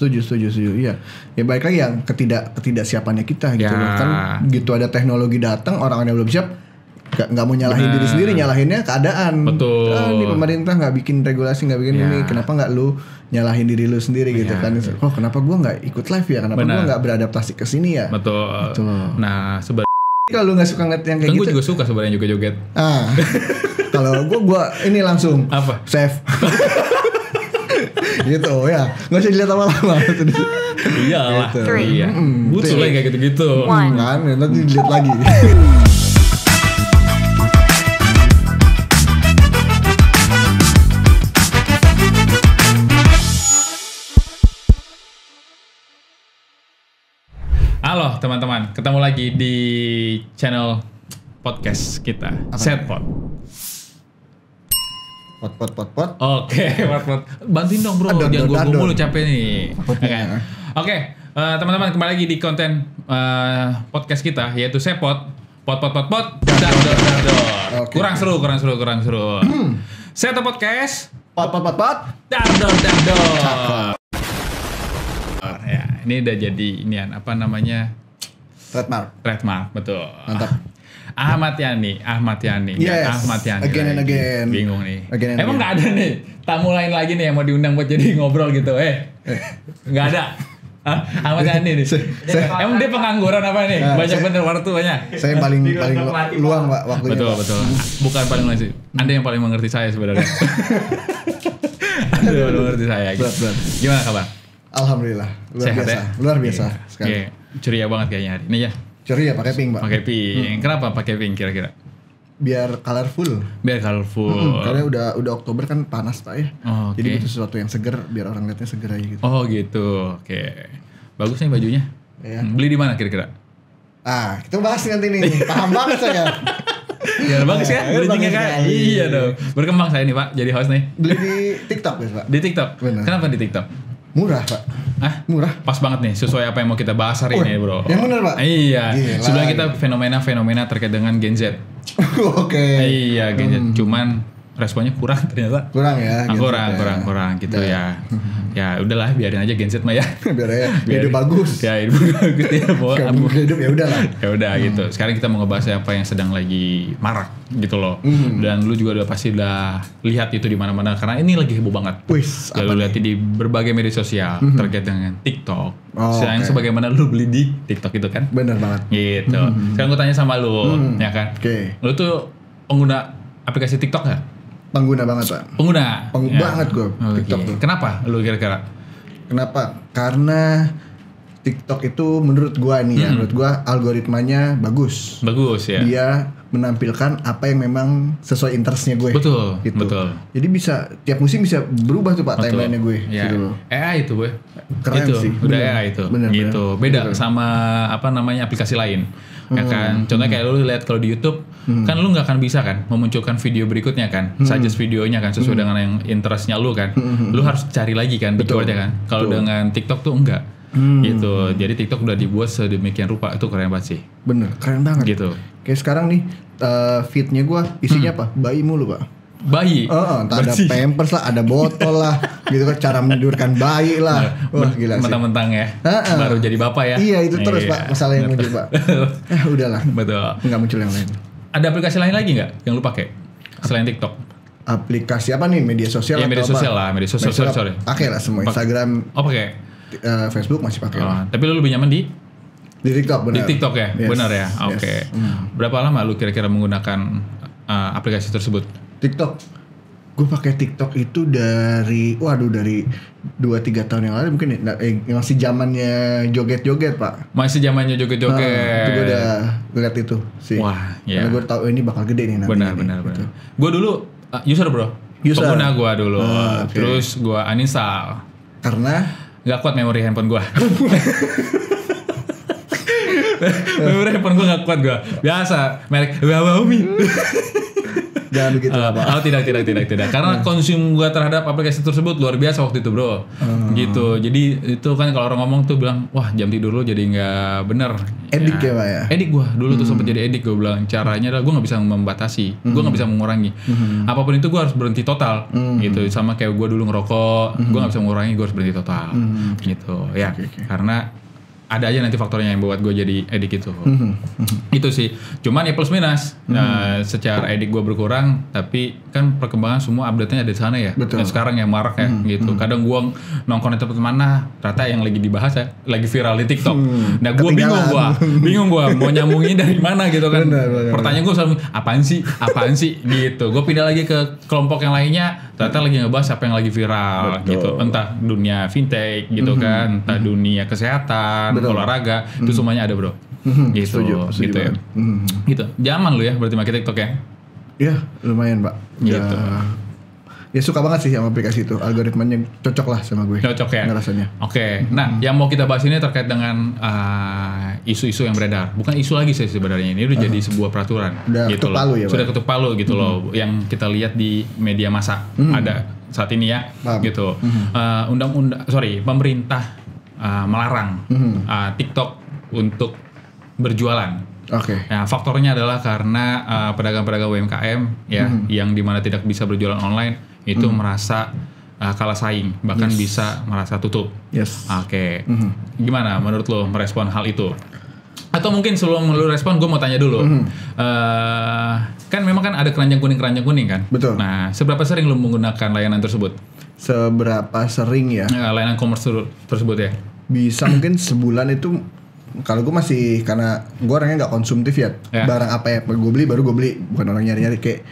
Setuju. Iya. Ya baik lagi yang ketidaksiapannya kita gitu loh. Kan gitu ada teknologi datang, orang-orang yang belum siap nggak mau nyalahin diri sendiri, nyalahinnya keadaan. Betul. Ini pemerintah nggak bikin regulasi, nggak bikin ini, kenapa nggak lu nyalahin diri lu sendiri gitu kan? Oh kenapa gua nggak ikut live ya? Kenapa gua nggak beradaptasi ke sini ya? Betul. Nah sebenarnya kalau lu nggak suka ngeliat yang kayak gitu, gue juga suka sebenarnya joget. Kalau gua ini langsung apa? Save. Gitu ya, nggak usah dilihat lama-lama. Iyalah. Gitu. Iya. Butuh lah kayak gitu-gitu. Kan nanti dilihat lagi. Halo teman-teman, ketemu lagi di channel podcast kita, Setpot. Pot. Oke, pot. Bantuin dong bro, jangan gue mulu capek nih. Oke, teman-teman kembali lagi di konten podcast kita, yaitu Setpot. Pot. Dar. Kurang seru. Setpot podcast. Pot. Dar. Ya, ini udah jadi inian apa namanya? Trademark, betul. Mantap. Ahmad Yani. Yes. Ahmad Yani. Again and again. Bingung nih. Emang nggak ada nih tamu lain lagi nih yang mau diundang buat jadi ngobrol gitu? Nggak ada. Ahmad Yani nih. Emang dia pengangguran apa nih? Banyak bener waktunya. Saya paling luang Pak waktunya. Betul. Bukan paling luang sih. Anda yang paling mengerti saya sebenarnya. Anda yang paling mengerti saya. Gitu. Gimana kabar? Alhamdulillah. Luar biasa sekali. Ceria banget kayaknya hari ini ya. Ceria pakai pink, Pak. Pakai pink. Kenapa pakai pink kira-kira? Biar colorful. Karena udah Oktober kan panas Pak ya. Jadi butuh sesuatu yang seger biar orang lihatnya seger aja gitu. Oh gitu. Oke. Bagus nih bajunya. Ya. Beli di mana kira-kira? Kita bahas nanti nih. Paham banget saya. Ya bagus ya. Belinya kan. Iya dong. Berkembang saya nih Pak jadi host nih. Beli di TikTok ya Pak. Di TikTok. Benar. Kenapa di TikTok? Murah Pak. Murah. Pas banget nih sesuai apa yang mau kita bahas hari ini bro. Yang benar Pak. Iya. Gila. Sebelum kita fenomena terkait dengan Gen Z. Oke. Iya Gen Z. Cuman responnya kurang ternyata. Kurang ya. Kurang gitu ya. Ya udahlah biarin aja Gen Z mah ya. Biar hidup bagus. Ya hidup bagus ya. Hidup ya udahlah. Ya udah gitu. Sekarang kita mau ngebahas apa yang sedang lagi marak gitu loh. Dan lu juga pasti udah lihat itu di mana-mana karena ini lagi heboh banget. Wis. Ya lu lihat di berbagai media sosial terkait dengan TikTok. Sebagaimana lu beli di TikTok itu kan? Bener banget. Gitu. Sekarang gue tanya sama lu, ya kan? Oke. Lu tuh pengguna aplikasi TikTok nggak? Pengguna banget Pak. Pengguna banget gue TikTok tuh. Kenapa lu kira-kira? Kenapa? Karena TikTok itu menurut gua nih ya, menurut gua algoritmanya bagus ya. Dia menampilkan apa yang memang sesuai interestnya gue. Betul. Jadi bisa tiap musim bisa berubah tuh Pak timeline-nya gue. Ya. Gitu. AI itu gue. Keren itu, sih. Udah AI itu. Bener. Beda sama apa namanya aplikasi lain. Ya kan. Contohnya kayak lu lihat kalau di YouTube kan lu nggak akan bisa kan memunculkan video berikutnya kan, suggest videonya kan sesuai dengan yang interestnya lu kan. Lu harus cari lagi kan di keywordnya kan. Kalau dengan TikTok tuh enggak. Gitu. Jadi TikTok udah dibuat sedemikian rupa, itu keren banget sih. Bener, keren banget. Gitu. Kayak sekarang nih feed-nya gue isinya apa? Bayi mulu Pak. Bayi. Entah ada pampers lah, ada botol lah, gitu kan cara menidurkan bayi lah. Wah gila sih. Mentang-mentang ya. Baru jadi bapak ya. Iya itu terus Pak masalah yang muncul Pak. Udahlah. Betul. Nggak muncul yang lain. Ada aplikasi lain lagi nggak yang lu pakai selain TikTok? Aplikasi apa nih? Media sosial? Ya media sosial lah, media sosial. Sorry. Pakai lah semua. Instagram. Pakai. Facebook masih pakai. Tapi lu lebih nyaman di TikTok benar. Di TikTok ya, yes. Benar ya. Oke. Berapa lama lu kira-kira menggunakan aplikasi tersebut? TikTok. Gue pakai TikTok itu dari 2-3 tahun yang lalu mungkin masih zamannya joget-joget Pak. Masih zamannya joget-joget. Itu gue udah lihat itu sih. Wah, ya. Karena gue tahu ini bakal gede nih nanti. Benar. Gitu. Gue dulu user bro. Pengguna gue dulu. Okay. Terus gue uninstall. Karena nggak kuat memori handphone gue. Memori handphone gue nggak kuat gue. Biasa merek Xiaomi. Jangan begitu Pak. Tidak. Karena konsum gue terhadap aplikasi tersebut luar biasa waktu itu bro. Gitu. Jadi itu kan kalau orang ngomong tuh bilang, wah jam tidur lu jadi nggak bener. Edik ya Pak ya? Edik gue dulu tuh sempat jadi edik. Gue bilang caranya adalah gue nggak bisa membatasi, gue nggak bisa mengurangi. Apapun itu gue harus berhenti total. Gitu. Sama kayak gue dulu ngerokok, gue nggak bisa mengurangi, gue harus berhenti total. Gitu. Ya. Karena ada aja nanti faktornya yang buat gue jadi edik itu. Itu sih. Cuman ya plus minus. Nah, secara edik gue berkurang, tapi kan perkembangan semua update-nya ada di sana ya. Betul. Dan sekarang yang marak ya gitu. Kadang gue nongkrong di tempat mana, ternyata yang lagi dibahas ya lagi viral di TikTok. Nah, gue bingung gue mau nyambungin dari mana gitu kan. Bener. Pertanyaan gue selalu apaan sih gitu. Gue pindah lagi ke kelompok yang lainnya, ternyata lagi ngebahas apa yang lagi viral. Betul. Gitu. Entah dunia fintech gitu kan, entah dunia kesehatan, olahraga, itu semuanya ada bro. Gitu. Setuju Gitu ya. Gitu. Zaman lu ya berarti pakai TikTok ya? Iya, lumayan Pak. Gitu. Ya suka banget sih sama aplikasi itu, algoritmanya cocok lah sama gue. Cocok ya? Ngerasanya. Oke. Nah, yang mau kita bahas ini terkait dengan isu-isu yang beredar. Bukan isu lagi sih sebenarnya, ini udah jadi sebuah peraturan. Udah gitu ketuk palu ya, Sudah Pak? ketuk palu gitu loh, yang kita lihat di media massa. Ada saat ini ya, gitu. Pemerintah melarang TikTok untuk berjualan. Oke. Nah, faktornya adalah karena pedagang-pedagang UMKM ya, yang dimana tidak bisa berjualan online itu merasa kalah saing, bahkan bisa merasa tutup. Yes. Oke. Gimana menurut lo merespon hal itu? Atau mungkin sebelum lo respon, gue mau tanya dulu. Kan memang kan ada keranjang kuning kan? Betul. Nah, seberapa sering lo menggunakan layanan tersebut? Seberapa sering ya? Layanan commerce tersebut ya? Bisa mungkin sebulan itu, kalau gue masih, karena gue orangnya nggak konsumtif ya. Barang apa ya gue beli baru gue beli, bukan orang nyari-nyari. Kayak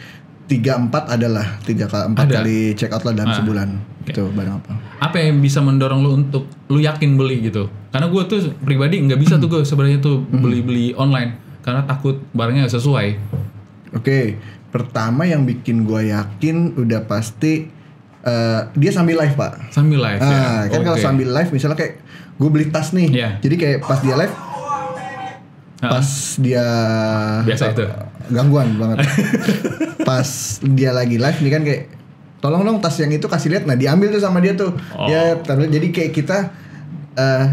3-4 adalah 3-4 kali check out lah dalam sebulan. Itu barang apa? Apa yang bisa mendorong lu untuk lu yakin beli gitu? Karena gue tuh pribadi nggak bisa tuh gue sebenarnya tuh beli online karena takut barangnya nggak sesuai. Oke, pertama yang bikin gue yakin udah pasti dia sambil live Pak. Sambil live ya. Kan kalau sambil live misalnya kayak gue beli tas nih, jadi kayak pas dia live, pas dia biasa itu gangguan banget. Pas dia lagi live nih kan kayak, tolong dong tas yang itu kasih lihat, nah diambil tuh sama dia tuh. Ya jadi kayak kita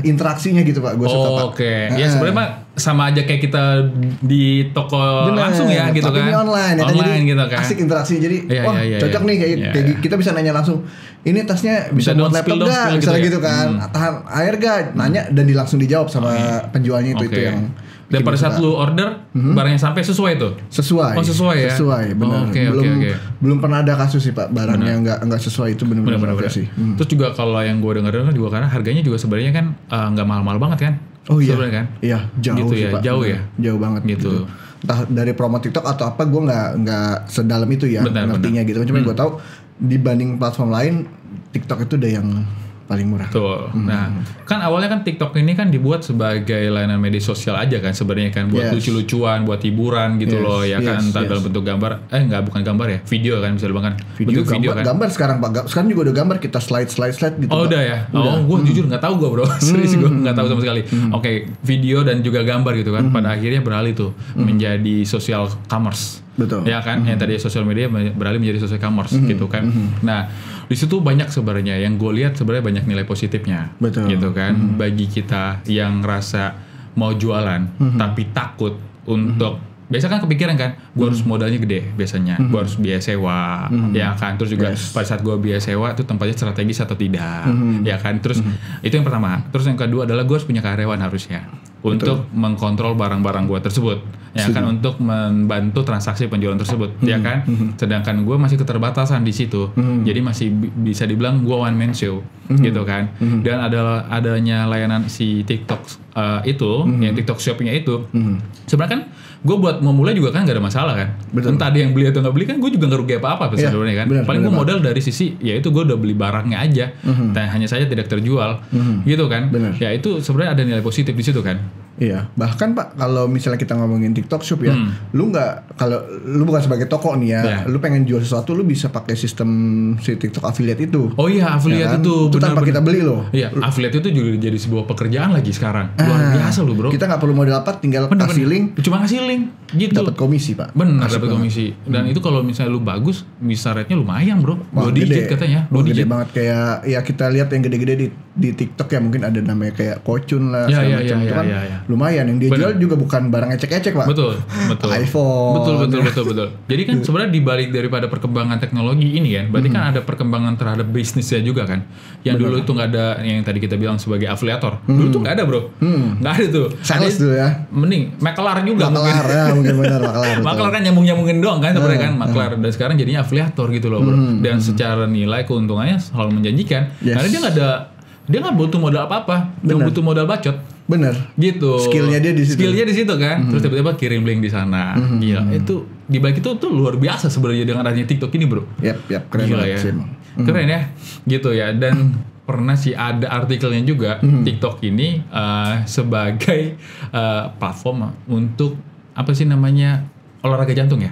interaksinya gitu Pak, gue suka Pak. Oke. Ya sebenarnya Pak sama aja kayak kita di toko langsung ya gitu kan. Tapi ini online ya, online jadi gitu kan. asik interaksi, jadi cocok nih kayak kita bisa nanya langsung. Ini tasnya bisa buat laptop gak? Misalnya gitu kan. Tahan air gak? Nanya dan langsung dijawab sama penjualnya itu yang. Dan pada saat lu order, barangnya sampai sesuai tuh? Sesuai. Oh sesuai ya? Sesuai, benar. Belum pernah ada kasus sih Pak, barangnya nggak sesuai itu benar-benar sih. Terus juga kalau yang gue dengar juga karena harganya juga sebenarnya kan nggak mahal-mahal banget kan? Oh iya. Sebenarnya kan? Iya, jauh gitu sih ya, Pak. Jauh ya? Jauh banget gitu. Entah dari promo TikTok atau apa, gue nggak sedalam itu ya ngertinya gitu. Cuma gue tahu dibanding platform lain, TikTok itu udah yang paling murah. Tuh. Nah, kan awalnya kan TikTok ini kan dibuat sebagai layanan media sosial aja kan sebenarnya kan, buat lucu-lucuan, buat hiburan gitu loh ya kan, entah dalam bentuk gambar, bukan gambar ya, video kan bisa dibilang kan. Video kan. Gambar sekarang Pak. Sekarang juga udah gambar, kita slide gitu. Oh, udah ya. Gue jujur nggak tahu gue bro. Serius gue nggak tahu sama sekali. Oke, video dan juga gambar gitu kan. Pada akhirnya beralih tuh menjadi social commerce. Betul. Ya kan, yang tadi sosial media beralih menjadi social commerce gitu kan. Nah, di situ banyak sebenarnya yang gue lihat sebenarnya banyak nilai positifnya. Betul. Gitu kan. Bagi kita yang ngerasa mau jualan tapi takut untuk biasa kan kepikiran kan, gue harus modalnya gede biasanya, gue harus biaya sewa, ya kan, terus juga pada saat gue biaya sewa itu tempatnya strategis atau tidak, ya kan, terus itu yang pertama, terus yang kedua adalah gue harus punya karyawan harusnya untuk mengkontrol barang-barang gue tersebut, ya kan, untuk membantu transaksi penjualan tersebut, ya kan, sedangkan gue masih keterbatasan di situ, jadi masih bisa dibilang gue one man show, gitu kan, dan adanya layanan si TikTok yang TikTok Shop-nya itu, sebenarnya kan gue buat memulai juga kan gak ada masalah kan. Betul. Entah ada yang beli atau gak beli kan gue juga gak rugi apa-apa sebenarnya kan. Paling gue modal dari sisi ya itu gue udah beli barangnya aja, hanya saja tidak terjual, gitu kan. Ya itu sebenarnya ada nilai positif di situ kan. Iya, bahkan Pak kalau misalnya kita ngomongin TikTok Shop ya, lu kalau lu bukan sebagai toko nih ya, lu pengen jual sesuatu lu bisa pakai sistem si TikTok affiliate itu. Oh iya, affiliate ya kan? Itu tanpa kita beli loh. Iya, affiliate itu juga jadi sebuah pekerjaan lagi sekarang. Luar biasa lu bro. Kita nggak perlu modal apa, tinggal kasih link. Cuma ngasih link. Gitu. Dapat komisi, Pak. Benar, dapat komisi. Dan itu kalau misalnya lu bagus, bisa rate-nya lumayan, Bro. 2 digit katanya. 2 digit. Gede banget, kayak ya kita lihat yang gede-gede di TikTok ya, mungkin ada namanya kayak Kocun lah, Ya, macam itu kan. Lumayan, yang dia jual juga bukan barang ecek-ecek, Pak. Betul. iPhone. Betul. Jadi kan sebenarnya dibalik daripada perkembangan teknologi ini kan, berarti kan ada perkembangan terhadap bisnisnya juga kan. Yang dulu itu nggak ada, yang tadi kita bilang sebagai afiliator. Dulu tuh nggak ada, Bro. Nggak ada tuh. Sales dulu ya. Mending maklar juga mungkin. Mungkin benar maklar. Maklar kan nyambung-nyambungin doang kan sebenarnya kan maklar, dan sekarang jadinya afiliator gitu loh, Bro. Dan secara nilai keuntungannya selalu menjanjikan. Karena dia nggak butuh modal apa-apa, cuma butuh modal bacot. Bener. Gitu. Skillnya dia di situ kan. Terus tiba-tiba kirim link di sana. Gila. Itu di balik itu tuh luar biasa sebenarnya dengan adanya TikTok ini, Bro. Yap, keren banget ya. Sih. Keren ya. Gitu ya. Dan pernah sih ada artikelnya juga TikTok ini sebagai platform untuk apa sih namanya, olahraga jantung ya.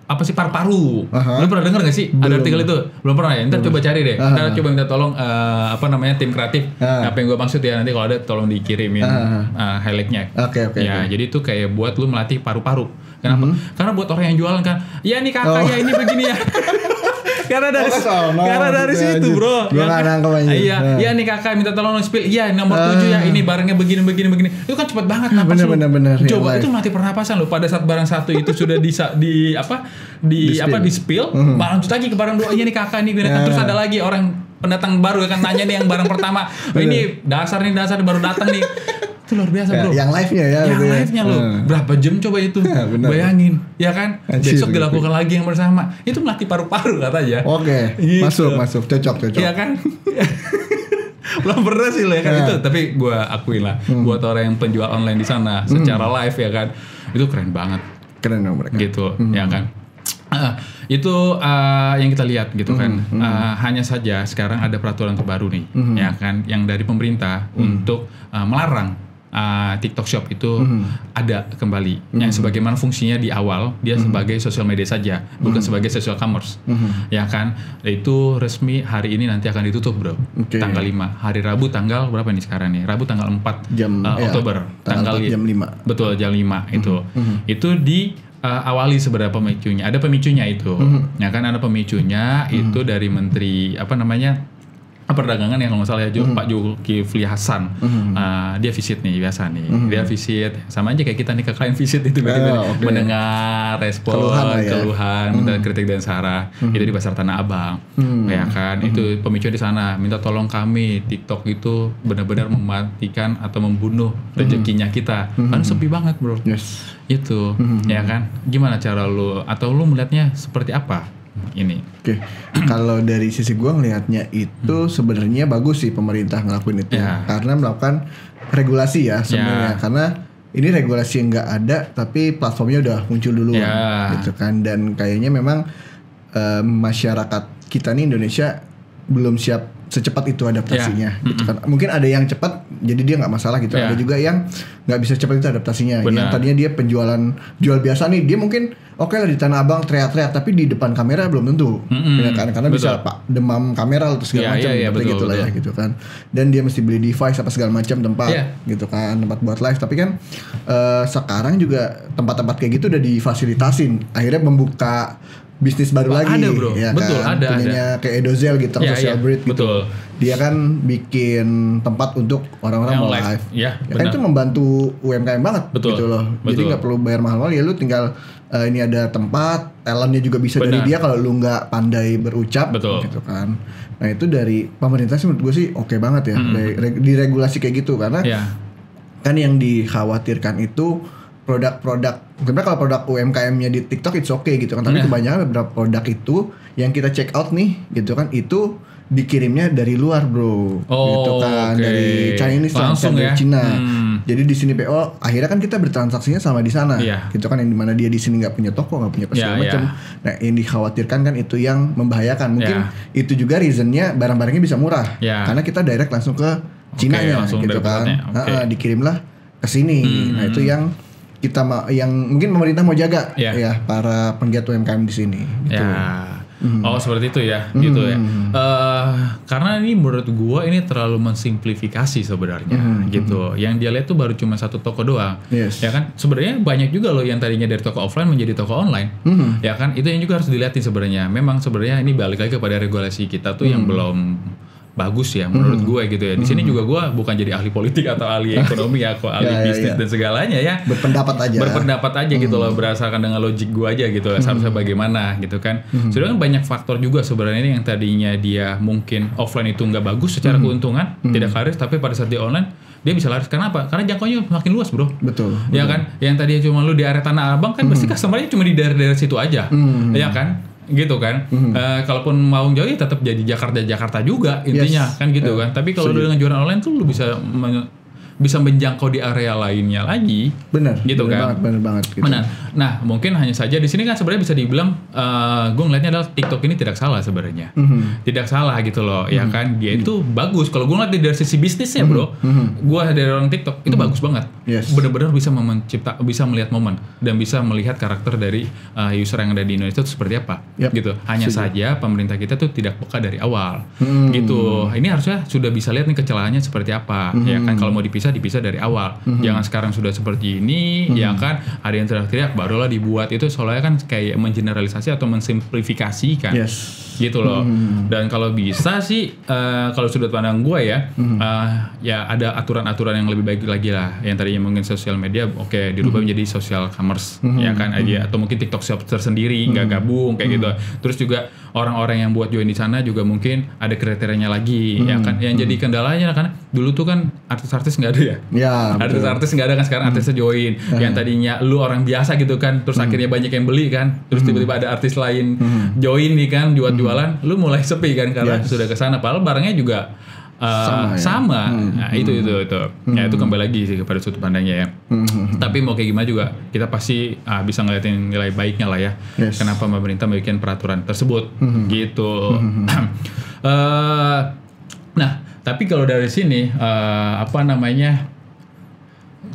Apa sih, paru-paru? Lu pernah denger gak sih? Ada artikel itu? Belum pernah ya? Ntar coba cari deh. Ntar coba minta tolong apa namanya, tim kreatif. Apa yang gue maksud ya, nanti kalau ada tolong dikirimin highlight-nya. Oke. Jadi itu kayak buat lu melatih paru-paru. Kenapa? Karena buat orang yang jualan kan, ya nih kakak ya ini begini ya. Karena dari situ, Bro. Gue gak nangkep aja. Iya nih kakak minta tolong spill. Iya nomor 7 ya, ini barangnya begini. Itu kan cepat banget napas lu. Bener. Coba itu melatih pernapasan lu. Pada saat barang satu itu sudah di spill, lanjut lagi ke barang 2. Iya nih kakak nih. Terus ada lagi orang pendatang baru kan nanya nih yang barang pertama. Ini dasar baru datang nih. Itu luar biasa, Bro. Yang live-nya ya. Yang live-nya lo. Berapa jam coba itu? Bayangin. Ya kan? Besok dilakukan lagi yang bersama. Itu melatih paru-paru katanya. Oke. Gitu. Masuk. Cocok. Iya kan? Belum pernah sih lo ya kan itu. Tapi gue akuin lah. Buat orang yang penjual online di sana. Secara live ya kan. Itu keren banget. Keren dong mereka. Gitu. Ya kan? Itu yang kita lihat gitu kan. Hanya saja sekarang ada peraturan terbaru nih. Ya kan? Yang dari pemerintah untuk melarang TikTok Shop itu ada kembali. Yang sebagaimana fungsinya di awal dia sebagai social media saja, bukan sebagai social commerce. Ya kan? Itu resmi hari ini nanti akan ditutup, Bro. Tanggal 5. Hari Rabu tanggal berapa nih sekarang nih? Rabu tanggal 4 Oktober. Tanggal jam 5. Betul, jam 5 itu. Itu di awali sebenarnya pemicunya. Ada pemicunya itu. Ya kan, ada pemicunya itu dari Menteri apa namanya? Perdagangan yang kalau nggak salah ya, Pak Zulkifli Hasan. Dia visit nih biasa nih. Dia visit sama aja kayak kita nih ke klien visit itu mendengar respon, keluhan, minta kritik dan saran. Itu di Pasar Tanah Abang. Ya kan, itu pemicu di sana. Minta tolong kami, TikTok itu benar-benar mematikan atau membunuh rezekinya kita. Kan sepi banget, Bro. Itu. Ya kan? Gimana cara lu atau lu melihatnya seperti apa? Ini. Oke. Kalau dari sisi gue ngelihatnya itu sebenarnya bagus sih pemerintah ngelakuin itu karena melakukan regulasi ya sebenarnya. Karena ini regulasi yang nggak ada tapi platformnya udah muncul dulu gitu kan, dan kayaknya memang masyarakat kita nih Indonesia belum siap secepat itu adaptasinya gitu kan. Mungkin ada yang cepat jadi dia nggak masalah gitu. Ada juga yang nggak bisa cepat itu adaptasinya. Yang tadinya dia jual biasa nih, dia mungkin oke lah di Tanah Abang teriak-teriak, tapi di depan kamera belum tentu. Ya kan? Karena bisa demam kamera atau segala macam gitu lah ya gitu kan. Dan dia mesti beli device apa segala macam tempat gitu kan, tempat buat live. Tapi kan sekarang juga tempat-tempat kayak gitu udah difasilitasin. Akhirnya membuka bisnis baru lagi, ada, Bro. Ya betul, kan? Punyanya kayak Edozel gitu, Social Breed gitu. Betul. Dia kan bikin tempat untuk orang-orang mau live. Ya kan itu membantu UMKM banget gitu loh. Jadi nggak perlu bayar mahal-mahal, ya lu tinggal ini ada tempat, talentnya juga bisa dari dia kalau lu nggak pandai berucap gitu kan. Nah itu dari pemerintah sih menurut gue sih oke banget ya, diregulasi kayak gitu karena kan yang dikhawatirkan itu produk-produk, sebenarnya kalau produk UMKM-nya di TikTok itu oke gitu kan, tapi kebanyakan beberapa produk itu yang kita check out nih gitu kan, itu dikirimnya dari luar, Bro. Gitu kan, dari Chinese langsung dari Cina. Jadi di sini PO akhirnya kan kita bertransaksinya sama di sana. Gitu kan, yang dimana dia di sini nggak punya toko, nggak punya segala macam. Nah, yang dikhawatirkan kan itu yang membahayakan. Mungkin itu juga reasonnya barang-barangnya bisa murah. Karena kita direct langsung ke Cina-nya gitu kan. Dikirimlah ke sini. Nah, itu yang kita yang mungkin pemerintah mau jaga ya para penggiat UMKM di sini gitu. Oh seperti itu ya, gitu ya. Karena ini menurut gue ini terlalu mensimplifikasi sebenarnya, gitu. Yang dia lihat tuh baru cuma satu toko doang, ya kan? Sebenarnya banyak juga loh yang tadinya dari toko offline menjadi toko online, ya kan? Itu yang juga harus dilihatin sebenarnya. Memang sebenarnya ini balik lagi kepada regulasi kita tuh yang belum bagus ya menurut gue gitu ya. Di sini juga gue bukan jadi ahli politik atau ahli ekonomi atau ahli bisnis dan segalanya ya. Berpendapat aja gitu loh, berdasarkan dengan logik gue aja gitu lah. Seharusnya bagaimana gitu kan. Sedangkan banyak faktor juga sebenarnya ini yang tadinya dia mungkin offline itu nggak bagus secara keuntungan, tidak laris, tapi pada saat di online dia bisa laris. Kenapa? Karena jangkauannya makin luas bro. Betul. Ya kan. Yang tadinya cuma lu di area Tanah Abang kan pasti customer-nya cuma di daerah-daerah situ aja, ya kan. Gitu kan, kalaupun mau jauh ya tetap jadi Jakarta juga intinya kan gitu kan. Tapi kalau dengan jualan online tuh lu bisa menjangkau di area lainnya lagi. Benar. Gitu kan. Benar banget. Gitu. Benar. Nah mungkin hanya saja di sini kan sebenarnya bisa dibilang, gue ngeliatnya adalah TikTok ini tidak salah sebenarnya. Tidak salah gitu loh, ya kan. Dia itu bagus. Kalau gue ngeliat dari sisi bisnisnya bro, gue dari orang TikTok itu bagus banget. Benar-benar bisa melihat momen dan bisa melihat karakter dari user yang ada di Indonesia itu seperti apa. Gitu. Hanya saja pemerintah kita tuh tidak peka dari awal. Gitu. Ini harusnya sudah bisa lihat nih kecelahannya seperti apa. Ya kan kalau mau dipisah dari awal. Jangan sekarang sudah seperti ini, ya kan ada yang teriak-teriak barulah dibuat. Itu soalnya kan kayak mengeneralisasi atau mensimplifikasi kan. Gitu loh. Dan kalau bisa sih kalau sudut pandang gue ya, ya ada aturan-aturan yang lebih baik lagi lah. Yang tadinya mungkin sosial media dirubah menjadi social commerce, ya kan aja, atau mungkin TikTok shop tersendiri nggak gabung kayak gitu. Terus juga orang-orang yang buat join di sana juga mungkin ada kriterianya lagi, ya kan. Yang jadi kendalanya kan dulu tuh kan artis-artis nggak ada ya. Artis-artis nggak ada kan, sekarang artisnya join. Yang tadinya lu orang biasa gitu kan, terus akhirnya banyak yang beli kan, terus tiba-tiba ada artis lain join nih kan, jualan, lu mulai sepi kan karena sudah kesana. Padahal barangnya juga sama. Nah, itu. Ya itu kembali lagi sih kepada sudut pandangnya ya. Tapi mau kayak gimana juga kita pasti bisa ngeliatin nilai baiknya lah ya. Kenapa pemerintah bikin peraturan tersebut gitu. Nah, tapi kalau dari sini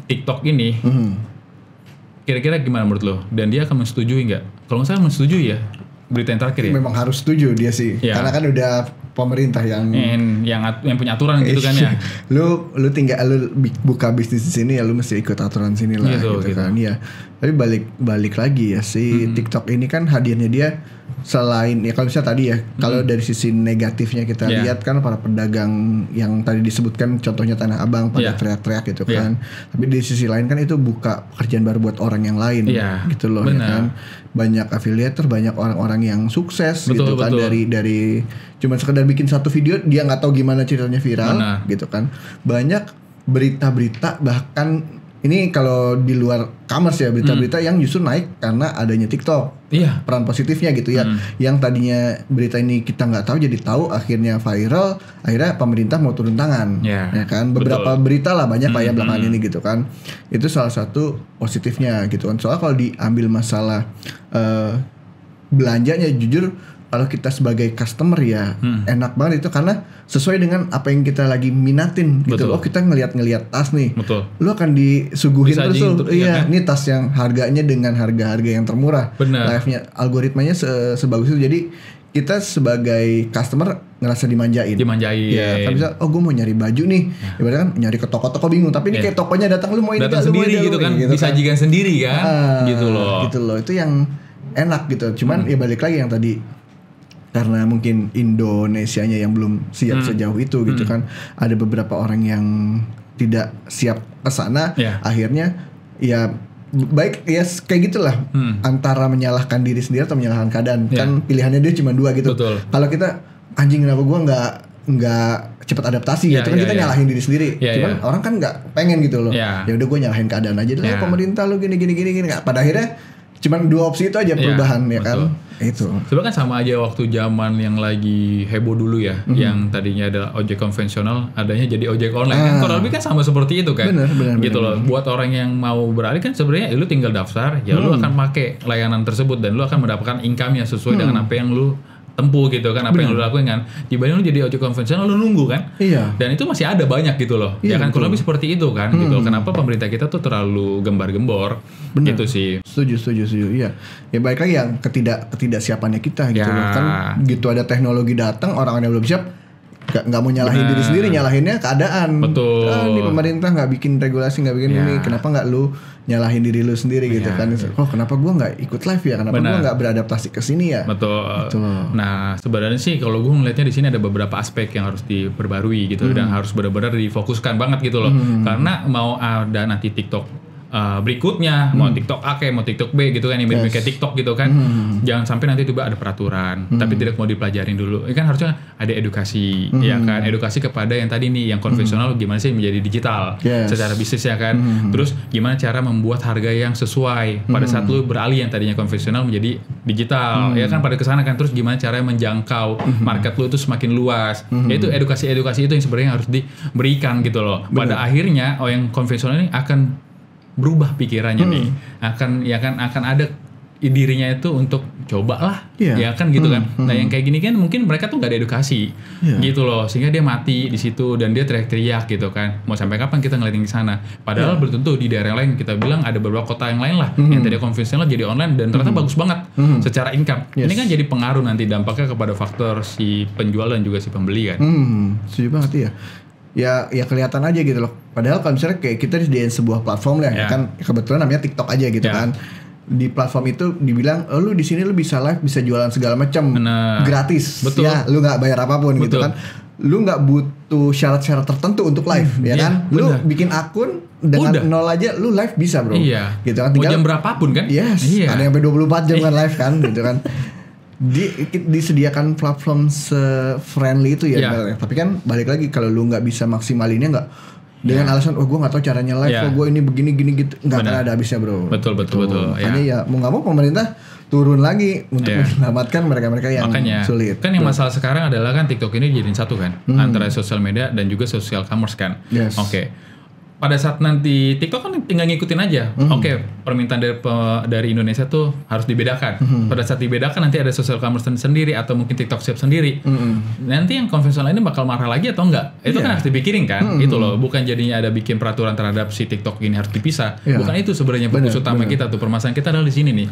TikTok ini kira-kira gimana menurut lo? Dan dia akan menyetujui nggak? Kalau nggak salah menyetujui ya berita yang terakhir ya. Memang harus setuju dia sih, karena kan udah pemerintah yang punya aturan gitu kan ya. Lu buka bisnis di sini ya lu mesti ikut aturan sini lah gitu kan ya. Tapi balik lagi ya si TikTok ini kan hadirnya dia selain ya kalau misalnya tadi ya kalau dari sisi negatifnya kita lihat kan para pedagang yang tadi disebutkan contohnya Tanah Abang pada teriak-teriak gitu kan. Tapi di sisi lain kan itu buka pekerjaan baru buat orang yang lain gitu loh ya kan. Banyak afiliator, banyak orang-orang yang sukses gitu kan dari cuma sekedar bikin satu video dia nggak tahu gimana ceritanya viral gitu kan. Banyak berita-berita bahkan ini kalau di luar commerce ya berita-berita yang justru naik karena adanya TikTok. Peran positifnya gitu ya. Yang tadinya berita ini kita nggak tahu jadi tahu, akhirnya viral, akhirnya pemerintah mau turun tangan. Ya kan beberapa berita lah banyak lah ya belakangan ini gitu kan. Itu salah satu positifnya gitu kan. Soalnya kalau diambil masalah belanjanya jujur kalau kita sebagai customer ya enak banget itu karena sesuai dengan apa yang kita lagi minatin gitu. Oh kita ngelihat tas nih, lu akan disuguhin terus tuh. Kan? Ini tas yang harganya dengan harga-harga yang termurah. Live-nya algoritmanya sebagus itu. Jadi kita sebagai customer ngerasa dimanjain. Ya kan bisa, oh gue mau nyari baju nih. Ibaratnya kan nyari ke toko-toko bingung. Tapi ini kayak tokonya datang, lu mau ini datang sendiri gitu kan, disajikan sendiri kan. Gitu loh. Itu yang enak gitu. Cuman ya balik lagi yang tadi, karena mungkin Indonesianya yang belum siap sejauh itu gitu kan, ada beberapa orang yang tidak siap kesana, akhirnya ya baik ya kayak gitulah, antara menyalahkan diri sendiri atau menyalahkan keadaan. Kan pilihannya dia cuma dua gitu. Kalau kita anjing kenapa gue nggak cepat adaptasi gitu kan, kita nyalahin diri sendiri. Cuman orang kan nggak pengen gitu loh. Ya udah gue nyalahin keadaan aja deh, pemerintah lu gini. Pada akhirnya cuman dua opsi itu aja perubahan ya kan. Itu. Sebenarnya kan sama aja waktu zaman yang lagi heboh dulu ya, yang tadinya ada ojek konvensional, adanya jadi ojek online kan. Kurang lebih kan sama seperti itu kan. Bener, gitu loh. Buat orang yang mau beralih kan sebenarnya lu tinggal daftar, ya lu akan pakai layanan tersebut dan lu akan mendapatkan income yang sesuai dengan apa yang lu tempuh gitu kan, apa yang lu lakuin kan. Dibanding lu jadi ojek konvensional lu nunggu kan. Iya. Dan itu masih ada banyak gitu loh. Ya kan kurang lebih seperti itu kan gitu. Kenapa pemerintah kita tuh terlalu gembar-gembor gitu sih. Setuju. Iya. Ya baik lagi yang ketidaksiapannya kita gitu loh. Kan gitu ada teknologi datang, orang yang belum siap nggak mau nyalahin diri sendiri, nyalahinnya keadaan. Betul. Ini pemerintah nggak bikin regulasi, nggak bikin ini, kenapa nggak lu nyalahin diri lu sendiri gitu kan? Oh kenapa gua nggak ikut live ya? Kenapa gua nggak beradaptasi ke sini ya? Betul. Nah sebenarnya sih kalau gue melihatnya di sini ada beberapa aspek yang harus diperbarui gitu dan harus benar-benar difokuskan banget gitu loh. Karena mau ada nanti TikTok berikutnya, mau TikTok A kayak mau TikTok B gitu kan, yang mirip kayak TikTok gitu kan. Jangan sampai nanti tiba ada peraturan tapi tidak mau dipelajarin dulu. Ini kan harusnya ada edukasi ya kan, edukasi kepada yang tadi nih yang konvensional gimana sih menjadi digital secara bisnis ya kan. Terus gimana cara membuat harga yang sesuai pada saat lu beralih yang tadinya konvensional menjadi digital ya kan, pada kesana kan. Terus gimana cara menjangkau market lu itu semakin luas. Yaitu edukasi itu yang sebenarnya harus diberikan gitu loh. Pada akhirnya yang konvensional ini akan berubah pikirannya nih, akan ada dirinya itu untuk cobalah ya kan gitu kan. Nah yang kayak gini kan mungkin mereka tuh nggak ada edukasi gitu loh, sehingga dia mati di situ dan dia teriak-teriak gitu kan, mau sampai kapan kita ngeliatin di sana, padahal belum tentu di daerah lain kita bilang ada beberapa kota yang lain lah yang tadi konvensional jadi online dan ternyata bagus banget secara income. Ini kan jadi pengaruh nanti dampaknya kepada faktor si penjual dan juga si pembeli kan. Setuju banget ya kelihatan aja gitu loh. Padahal kalau misalnya kayak kita di sebuah platform lah ya kan, kebetulan namanya TikTok aja gitu kan. Di platform itu dibilang lu di sini lu bisa live, bisa jualan segala macam gratis. Betul. Ya, lu nggak bayar apapun gitu kan. Lu nggak butuh syarat-syarat tertentu untuk live ya kan. Lu bikin akun dengan nol aja lu live bisa bro. Gitu kan. Tinggal jam berapapun kan. Ada yang sampai 24 jam kan live kan gitu kan. Disediakan platform se-friendly itu ya. Tapi kan balik lagi kalau lu nggak bisa maksimalinnya nggak dengan alasan gue nggak tahu caranya live, gue ini begini gini gitu, nggak akan ada habisnya bro. Betul. Makanya ya mau nggak mau pemerintah turun lagi untuk menyelamatkan mereka-mereka yang sulit. Kan yang masalah sekarang adalah kan TikTok ini jadiin satu kan antara sosial media dan juga social commerce kan. Oke. Pada saat nanti TikTok kan tinggal ngikutin aja. Permintaan dari Indonesia tuh harus dibedakan. Pada saat dibedakan nanti ada social commerce sendiri atau mungkin TikTok Shop sendiri. Nanti yang konvensional ini bakal marah lagi atau enggak? Itu kan harus dipikirin kan. Itu loh, bukan jadinya ada bikin peraturan terhadap si TikTok ini harus dipisah. Bukan itu sebenarnya fokus utama kita tuh. Permasalahan kita adalah di sini nih.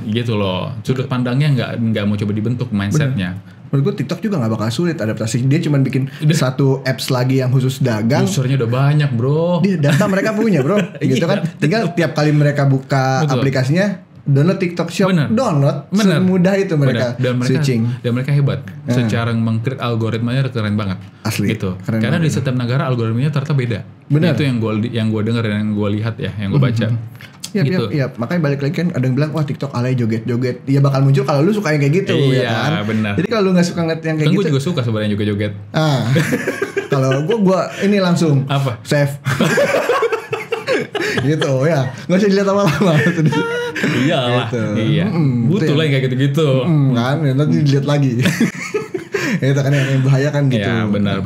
Gitu loh. Sudut pandangnya nggak mau coba dibentuk mindsetnya. Menurut gue TikTok juga gak bakal sulit adaptasi. Dia cuma bikin satu apps lagi yang khusus dagang. Usernya udah banyak bro. Dia data mereka punya bro. Gitu kan. Tinggal tiap kali mereka buka aplikasinya, download TikTok Shop. Download. Semudah itu mereka switching. Dan mereka hebat. Secara meng-create algoritmanya keren banget. Asli. Gitu. Karena di setiap negara algoritmanya ternyata beda. Itu yang gue dengar dan yang gue lihat ya, yang gue baca. Iya, makanya balik lagi kan ada yang bilang wah TikTok alay joget-joget. Iya bakal muncul kalau lu suka yang kayak gitu ya kan. Benar. Jadi kalau lu nggak suka ngeliat yang kayak gitu. Gue juga suka sebenarnya juga joget. Kalau gue ini langsung save. Gitu ya, nggak usah dilihat lama-lama. Iyalah. Iya. Butuh lah yang kayak gitu-gitu. Kan nanti dilihat lagi. Itu kan yang bahaya kan gitu. Ya benar.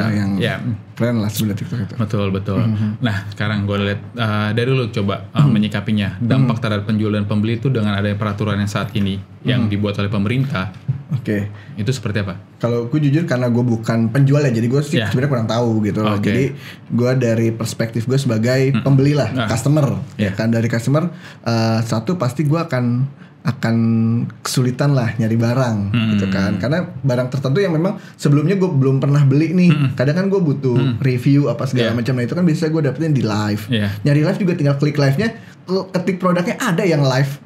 Yang keren lah sebenarnya TikTok itu. Betul. Nah sekarang gue lihat dari lu coba menyikapinya dampak terhadap penjual dan pembeli itu dengan adanya peraturan yang saat ini yang dibuat oleh pemerintah. Itu seperti apa? Kalau gue jujur karena gue bukan penjual ya, jadi gue sih sebenarnya kurang tahu gitu loh. Jadi gue dari perspektif gue sebagai pembeli lah, customer. Ya kan dari customer satu pasti gue akan kesulitan lah nyari barang gitu kan, karena barang tertentu yang memang sebelumnya gue belum pernah beli nih. Kadang kan gue butuh review apa segala macam, nah itu kan bisa gue dapetin di live. Nyari live juga tinggal klik live-nya, ketik produknya ada yang live.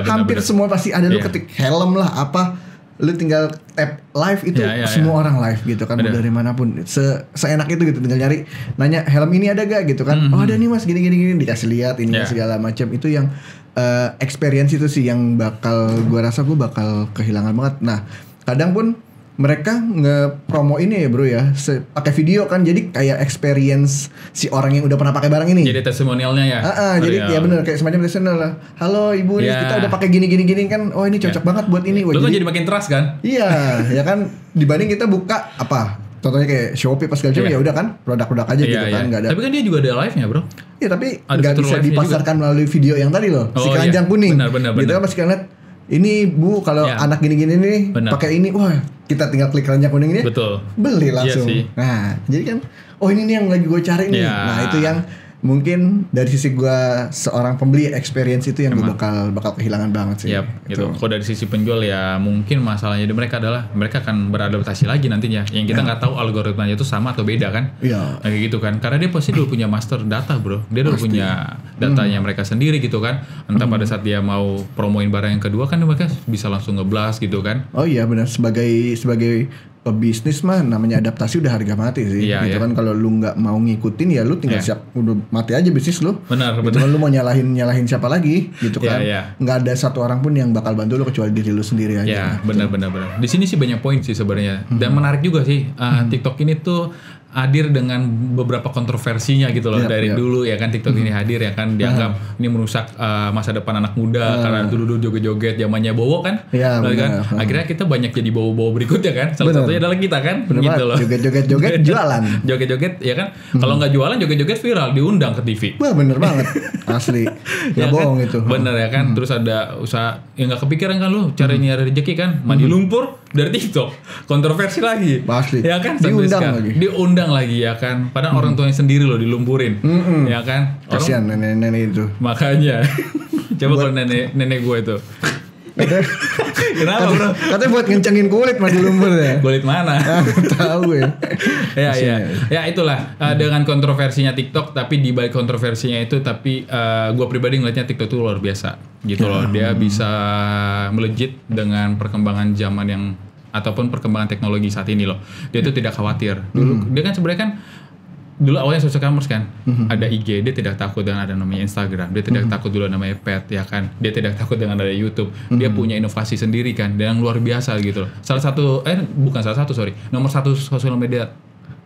Hampir semua pasti ada. Lu ketik helm lah apa, lu tinggal tap live itu semua orang live gitu kan, dari manapun seenak itu gitu, tinggal nyari, nanya helm ini ada gak gitu kan. Oh ada nih mas, gini dikasih lihat ini segala macam. Itu yang experience itu sih yang gue rasa gue bakal kehilangan banget. Nah kadang pun mereka nge-promo ini ya bro ya, pakai video kan, jadi kayak experience si orang yang udah pernah pakai barang ini. Jadi testimonialnya ya. Jadi ya benar kayak semacam testimonial lah. Halo ibu, kita udah pakai gini kan. Oh ini cocok banget buat ini. Lu kan jadi makin trust kan? Iya, ya kan, dibanding kita buka apa? Contohnya kayak Shopee pas segala macam ya udah kan produk-produk aja gitu kan, nggak ada. Tapi kan dia juga ada live-nya bro. Iya tapi nggak bisa dipasarkan melalui video yang tadi loh, si keranjang kuning. Benar. Gitu kan masih kan lihat. ini Bu kalau anak gini-gini nih pakai ini, wah kita tinggal klik keranjang kuning ini, beli langsung. Nah jadi kan, oh ini nih yang lagi gue cari nih. Nah itu yang mungkin dari sisi gue seorang pembeli, experience itu yang gue bakal kehilangan banget sih. Gitu. Kalau dari sisi penjual ya mungkin masalahnya di mereka adalah mereka akan beradaptasi lagi nantinya. Yang kita nggak tahu algoritmanya itu sama atau beda kan? Kayak gitu kan? Karena dia pasti dulu punya master data bro. Dia dulu punya datanya mereka sendiri gitu kan. Entah pada saat dia mau promoin barang yang kedua kan mereka bisa langsung nge-blast gitu kan? Oh iya benar, sebagai pebisnis mah namanya adaptasi udah harga mati sih. Gitu kan kalau lu nggak mau ngikutin ya lu tinggal siap udah mati aja bisnis lu. Benar. Gitu kan lu mau nyalahin siapa lagi gitu kan. Nggak ada satu orang pun yang bakal bantu lu kecuali diri lu sendiri aja. Benar. Di sini sih banyak poin sih sebenarnya. Dan menarik juga sih TikTok ini tuh hadir dengan beberapa kontroversinya gitu loh. Dari dulu ya kan TikTok ini hadir ya kan dianggap ini merusak masa depan anak muda karena dulu joget-joget zamannya Bowo kan. Kan akhirnya kita banyak jadi Bowo-Bowo berikutnya kan. Salah satunya adalah kita kan gitu loh. Joget-joget jualan. Joget-joget ya kan. Kalau nggak jualan joget-joget viral diundang ke TV. Wah bener banget. Asli. Nggak bohong itu. Bener ya kan. Terus ada usaha yang nggak kepikiran kan lu cara nyari rezeki kan. Mandi lumpur dari TikTok. Kontroversi lagi. Asli. Ya kan. Diundang lagi ya kan. Padahal orang tuanya sendiri loh dilumpurin. Ya kan. Kasian nenek-nenek itu. Makanya. Coba kalau nenek gue itu. Kenapa bro? Katanya buat ngencengin kulit mah di lumpur ya. Kulit mana? Tahu ya. Ya itulah dengan kontroversinya TikTok, tapi di balik kontroversinya itu tapi gue pribadi ngeliatnya TikTok itu luar biasa gitu loh. Dia bisa melejit dengan perkembangan zaman yang ataupun perkembangan teknologi saat ini loh. Dia itu tidak khawatir. Dulu dia kan sebenarnya kan dulu awalnya social commerce kan, ada IG, dia tidak takut dengan ada namanya Instagram, dia tidak takut dulu namanya Pet ya kan, dia tidak takut dengan ada YouTube, dia punya inovasi sendiri kan, dan yang luar biasa gitu loh. Nomor satu sosial media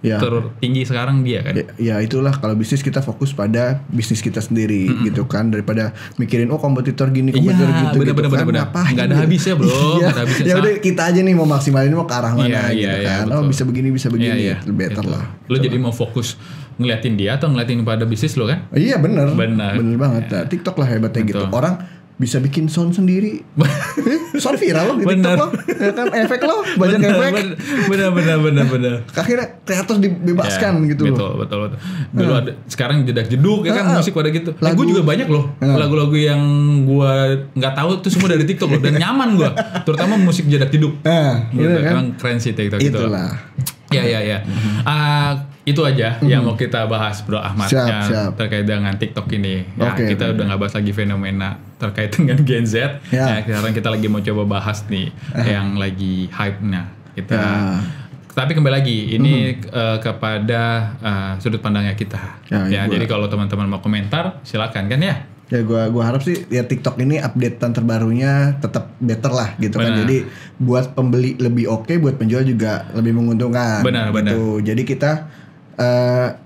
tertinggi sekarang dia kan. Ya itulah kalau bisnis kita fokus pada bisnis kita sendiri gitu kan, daripada mikirin kompetitor gini kompetitor gitu kan. Nggak ada habisnya bro. Ya udah kita aja nih mau maksimalin mau ke arah mana gitu kan. Oh bisa begini better lah. Lo jadi mau fokus ngeliatin dia atau ngeliatin pada bisnis lo kan? Iya bener banget. Nah, TikTok lah hebatnya gitu. Orang bisa bikin sound sendiri. Sound viral loh di TikTok loh. Ya kan efek loh, banyak efek. Bener. Akhirnya kreator dibebaskan gitu loh. Betul. Dulu ada, sekarang jedak-jeduk ya kan musik pada gitu. Gue juga banyak loh lagu-lagu yang gue nggak tahu tuh semua dari TikTok loh dan nyaman gue. Terutama musik jedak-jeduk. Emang keren sih TikTok itu. Itulah. Ya. Itu aja yang mau kita bahas Bro Ahmad siap. terkait dengan TikTok ini. Ya, kita udah nggak bahas lagi fenomena terkait dengan Gen Z. Sekarang kita lagi mau coba bahas nih yang lagi hype-nya. Tapi kembali lagi ini kepada sudut pandangnya kita. Jadi kalau teman-teman mau komentar silakan kan ya. Ya gua harap sih ya TikTok ini updatean terbarunya tetap better lah gitu kan. Jadi buat pembeli lebih oke, buat penjual juga lebih menguntungkan. Benar. Jadi kita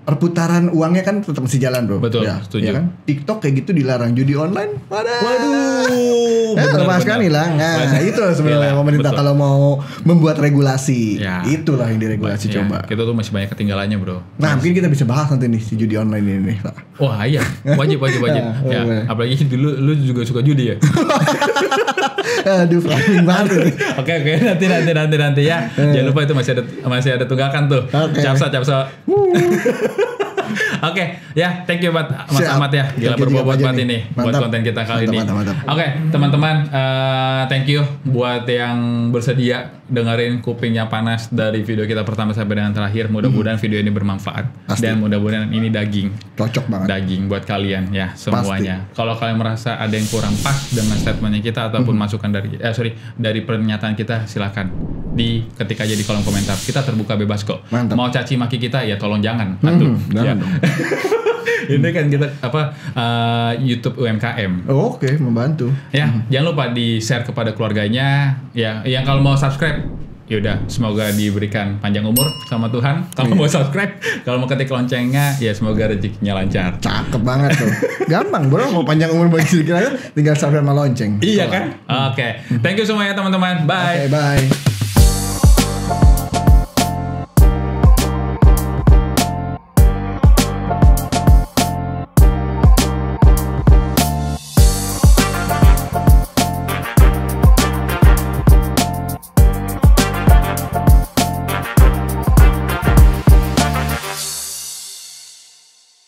perputaran uangnya kan tetap masih jalan bro. Betul, setuju. Ya kan? TikTok kayak gitu dilarang, judi online. Waduh. Lepas kan hilang. Nah itu sebenarnya pemerintah kalau mau membuat regulasi. Itulah yang diregulasi coba. Kita tuh masih banyak ketinggalannya bro. Nah mungkin kita bisa bahas nanti nih si judi online ini Pak. Wah iya, wajib. Ya, apalagi dulu lu juga suka judi ya. Aduh, framing banget. Oke, nanti ya. Jangan lupa itu masih ada tunggakan tuh. Capsa. Oke, ya thank you buat Mas Ahmad ya. Gila berbobot banget ini buat konten kita kali ini. Oke, teman-teman, thank you buat yang bersedia dengerin kupingnya panas dari video kita pertama sampai dengan terakhir. Mudah-mudahan video ini bermanfaat. Dan mudah-mudahan ini daging. Cocok banget. Daging buat kalian ya semuanya. Kalau kalian merasa ada yang kurang pas dengan statementnya kita ataupun masukan dari pernyataan kita, silakan ketik aja di kolom komentar. Kita terbuka bebas kok. Mantap. Mau caci maki kita ya tolong jangan. Jangan dong. Ini kan kita YouTube UMKM. Oke, membantu. Ya, jangan lupa di-share kepada keluarganya. Ya, yang kalau mau subscribe, yaudah semoga diberikan panjang umur sama Tuhan. Kalau mau subscribe, kalau mau ketik loncengnya, ya semoga rezekinya lancar. Cakep banget tuh. Gampang bro, mau panjang umur bagi sedikit aja, tinggal subscribe sama lonceng. Iya kan? Oke. Thank you semuanya teman-teman. Bye. Bye.